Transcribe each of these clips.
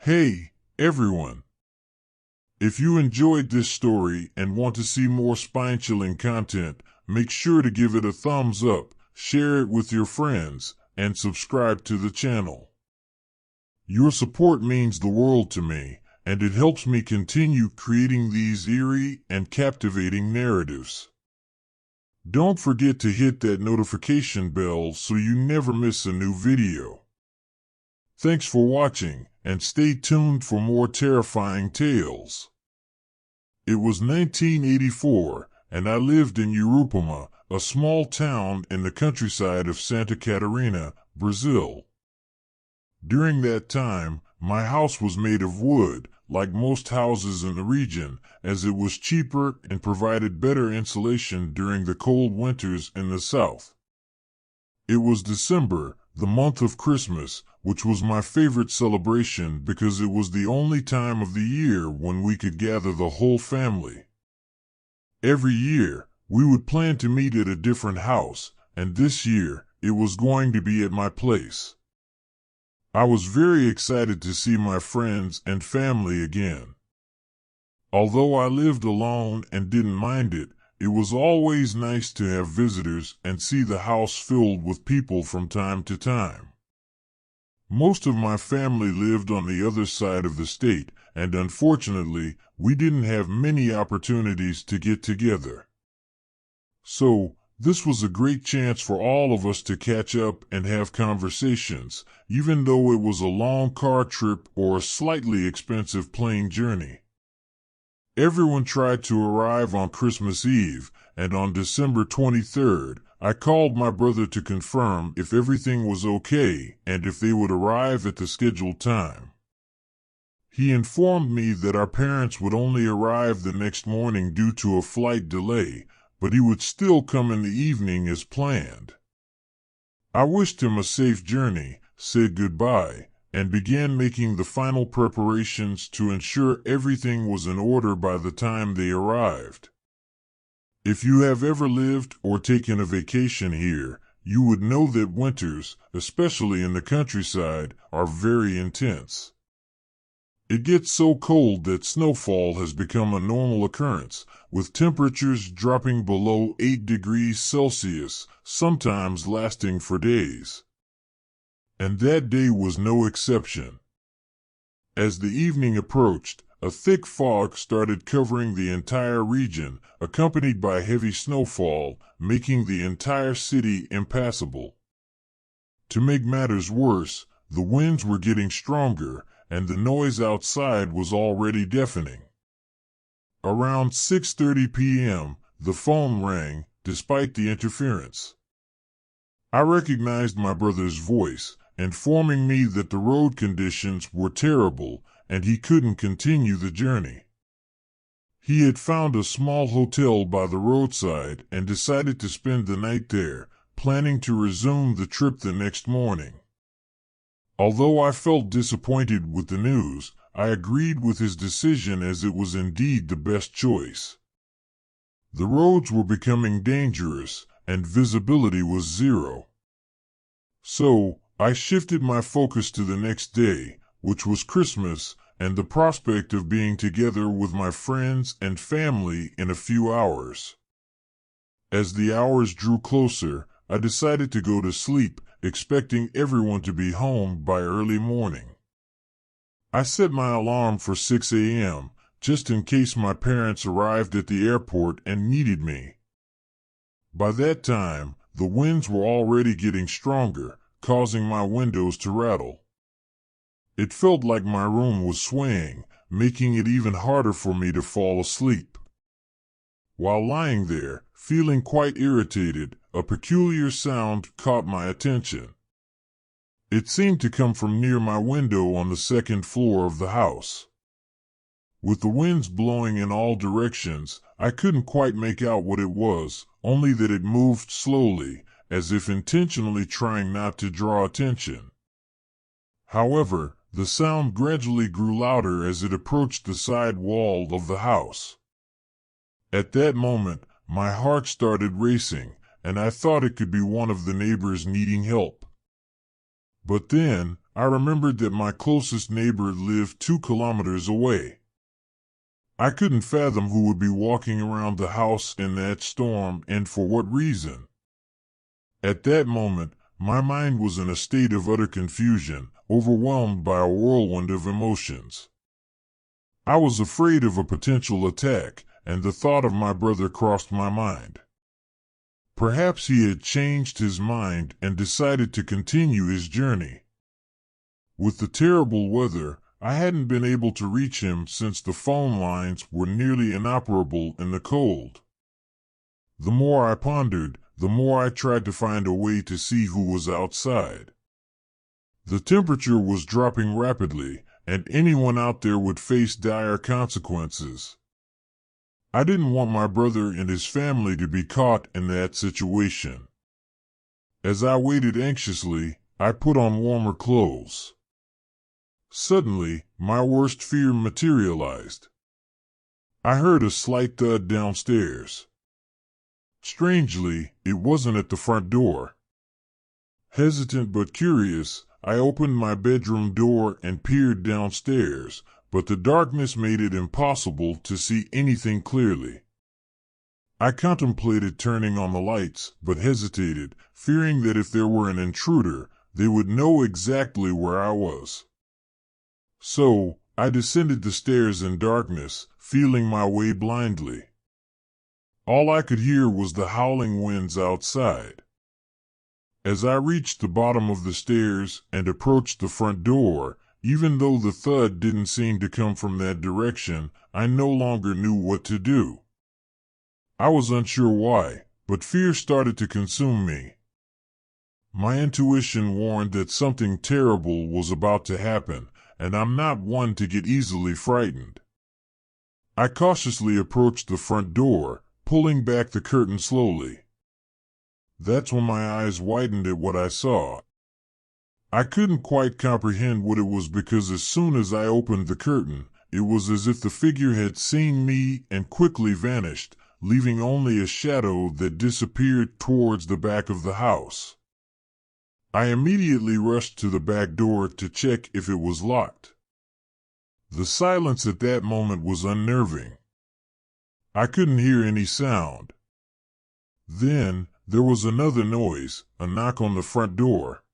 Hey, everyone! If you enjoyed this story and want to see more spine-chilling content, make sure to give it a thumbs up, share it with your friends, and subscribe to the channel. Your support means the world to me, and it helps me continue creating these eerie and captivating narratives. Don't forget to hit that notification bell so you never miss a new video. Thanks for watching, and stay tuned for more terrifying tales. It was 1984, and I lived in Urupema, a small town in the countryside of Santa Catarina, Brazil. During that time, my house was made of wood, like most houses in the region, as it was cheaper and provided better insulation during the cold winters in the south. It was December, the month of Christmas, which was my favorite celebration because it was the only time of the year when we could gather the whole family. Every year, we would plan to meet at a different house, and this year, it was going to be at my place. I was very excited to see my friends and family again. Although I lived alone and didn't mind it, it was always nice to have visitors and see the house filled with people from time to time. Most of my family lived on the other side of the state, and unfortunately, we didn't have many opportunities to get together. So, this was a great chance for all of us to catch up and have conversations, even though it was a long car trip or a slightly expensive plane journey. Everyone tried to arrive on Christmas Eve, and on December 23rd, I called my brother to confirm if everything was okay and if they would arrive at the scheduled time. He informed me that our parents would only arrive the next morning due to a flight delay, but he would still come in the evening as planned. I wished him a safe journey, said goodbye, and began making the final preparations to ensure everything was in order by the time they arrived. If you have ever lived or taken a vacation here, you would know that winters, especially in the countryside, are very intense. It gets so cold that snowfall has become a normal occurrence, with temperatures dropping below 8 degrees Celsius, sometimes lasting for days. And that day was no exception. As the evening approached, a thick fog started covering the entire region, accompanied by heavy snowfall, making the entire city impassable. To make matters worse, the winds were getting stronger, and the noise outside was already deafening. Around 6:30 p.m., the phone rang, despite the interference. I recognized my brother's voice, informing me that the road conditions were terrible and he couldn't continue the journey. He had found a small hotel by the roadside and decided to spend the night there, planning to resume the trip the next morning. Although I felt disappointed with the news, I agreed with his decision as it was indeed the best choice. The roads were becoming dangerous, and visibility was zero. So, I shifted my focus to the next day, which was Christmas, and the prospect of being together with my friends and family in a few hours. As the hours drew closer, I decided to go to sleep, expecting everyone to be home by early morning. I set my alarm for 6 a.m., just in case my parents arrived at the airport and needed me. By that time, the winds were already getting stronger, causing my windows to rattle. It felt like my room was swaying, making it even harder for me to fall asleep. While lying there, feeling quite irritated, a peculiar sound caught my attention. It seemed to come from near my window on the second floor of the house. With the winds blowing in all directions, I couldn't quite make out what it was, only that it moved slowly, as if intentionally trying not to draw attention. However, the sound gradually grew louder as it approached the side wall of the house. At that moment, my heart started racing, and I thought it could be one of the neighbors needing help. But then, I remembered that my closest neighbor lived 2 kilometers away. I couldn't fathom who would be walking around the house in that storm and for what reason. At that moment, my mind was in a state of utter confusion, overwhelmed by a whirlwind of emotions. I was afraid of a potential attack, and the thought of my brother crossed my mind. Perhaps he had changed his mind and decided to continue his journey. With the terrible weather, I hadn't been able to reach him since the phone lines were nearly inoperable in the cold. The more I pondered, the more I tried to find a way to see who was outside. The temperature was dropping rapidly, and anyone out there would face dire consequences. I didn't want my brother and his family to be caught in that situation. As I waited anxiously, I put on warmer clothes. Suddenly, my worst fear materialized. I heard a slight thud downstairs. Strangely, it wasn't at the front door. Hesitant but curious, I opened my bedroom door and peered downstairs, but the darkness made it impossible to see anything clearly. I contemplated turning on the lights, but hesitated, fearing that if there were an intruder, they would know exactly where I was. So, I descended the stairs in darkness, feeling my way blindly. All I could hear was the howling winds outside. As I reached the bottom of the stairs and approached the front door, even though the thud didn't seem to come from that direction, I no longer knew what to do. I was unsure why, but fear started to consume me. My intuition warned that something terrible was about to happen, and I'm not one to get easily frightened. I cautiously approached the front door, pulling back the curtain slowly. That's when my eyes widened at what I saw. I couldn't quite comprehend what it was because as soon as I opened the curtain, it was as if the figure had seen me and quickly vanished, leaving only a shadow that disappeared towards the back of the house. I immediately rushed to the back door to check if it was locked. The silence at that moment was unnerving. I couldn't hear any sound. Then, there was another noise, a knock on the front door.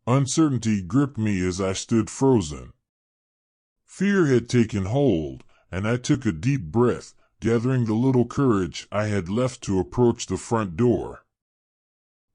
Uncertainty gripped me as I stood frozen. Fear had taken hold, and I took a deep breath, gathering the little courage I had left to approach the front door.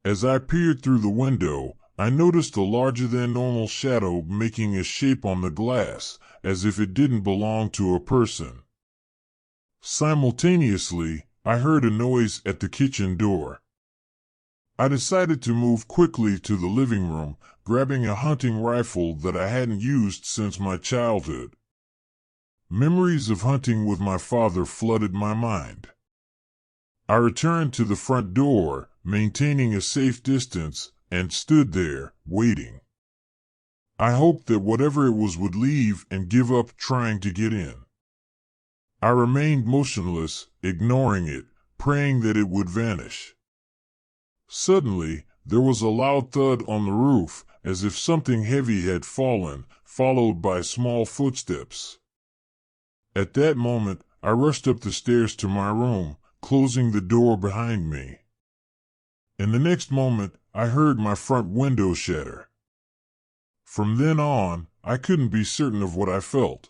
As I peered through the window, I noticed a larger-than-normal shadow making a shape on the glass, as if it didn't belong to a person. Simultaneously, I heard a noise at the kitchen door. I decided to move quickly to the living room, grabbing a hunting rifle that I hadn't used since my childhood. Memories of hunting with my father flooded my mind. I returned to the front door, maintaining a safe distance, and stood there, waiting. I hoped that whatever it was would leave and give up trying to get in. I remained motionless, ignoring it, praying that it would vanish. Suddenly, there was a loud thud on the roof, as if something heavy had fallen, followed by small footsteps. At that moment, I rushed up the stairs to my room, closing the door behind me. In the next moment, I heard my front window shatter. From then on, I couldn't be certain of what I felt.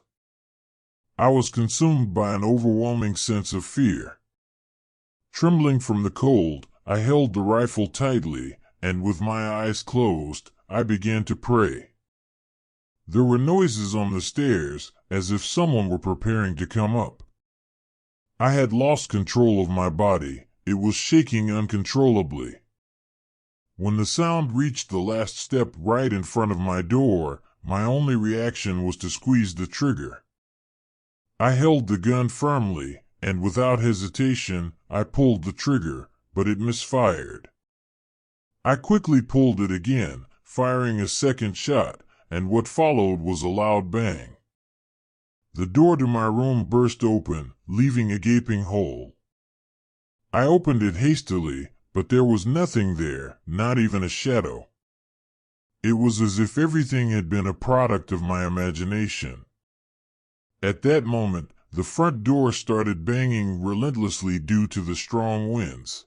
I was consumed by an overwhelming sense of fear. Trembling from the cold, I held the rifle tightly, and with my eyes closed, I began to pray. There were noises on the stairs, as if someone were preparing to come up. I had lost control of my body. It was shaking uncontrollably. When the sound reached the last step right in front of my door, my only reaction was to squeeze the trigger. I held the gun firmly, and without hesitation, I pulled the trigger, but it misfired. I quickly pulled it again, firing a second shot, and what followed was a loud bang. The door to my room burst open, leaving a gaping hole. I opened it hastily, but there was nothing there, not even a shadow. It was as if everything had been a product of my imagination. At that moment, the front door started banging relentlessly due to the strong winds.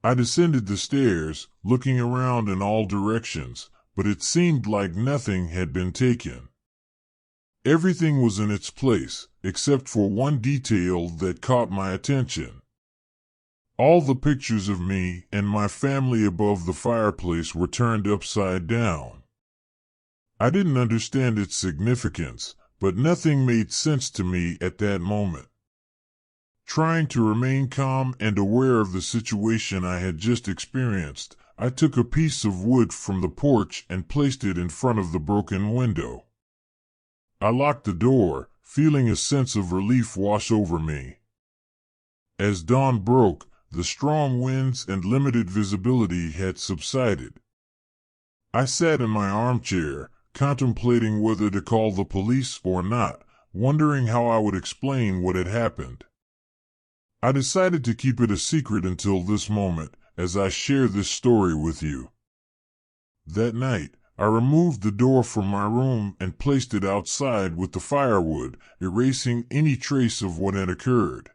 I descended the stairs, looking around in all directions, but it seemed like nothing had been taken. Everything was in its place, except for one detail that caught my attention. All the pictures of me and my family above the fireplace were turned upside down. I didn't understand its significance, but nothing made sense to me at that moment. Trying to remain calm and aware of the situation I had just experienced, I took a piece of wood from the porch and placed it in front of the broken window. I locked the door, feeling a sense of relief wash over me. As dawn broke, the strong winds and limited visibility had subsided. I sat in my armchair, contemplating whether to call the police or not, wondering how I would explain what had happened. I decided to keep it a secret until this moment, as I share this story with you. That night, I removed the door from my room and placed it outside with the firewood, erasing any trace of what had occurred.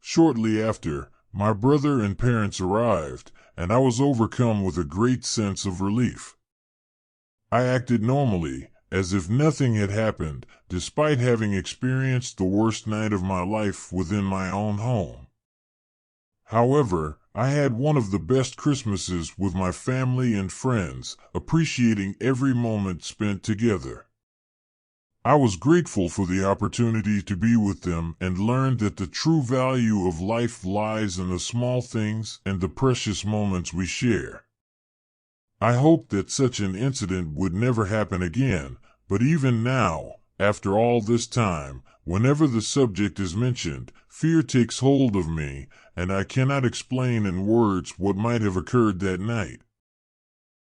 Shortly after, my brother and parents arrived, and I was overcome with a great sense of relief. I acted normally, as if nothing had happened, despite having experienced the worst night of my life within my own home. However, I had one of the best Christmases with my family and friends, appreciating every moment spent together. I was grateful for the opportunity to be with them and learned that the true value of life lies in the small things and the precious moments we share. I hoped that such an incident would never happen again, but even now, after all this time, whenever the subject is mentioned, fear takes hold of me, and I cannot explain in words what might have occurred that night.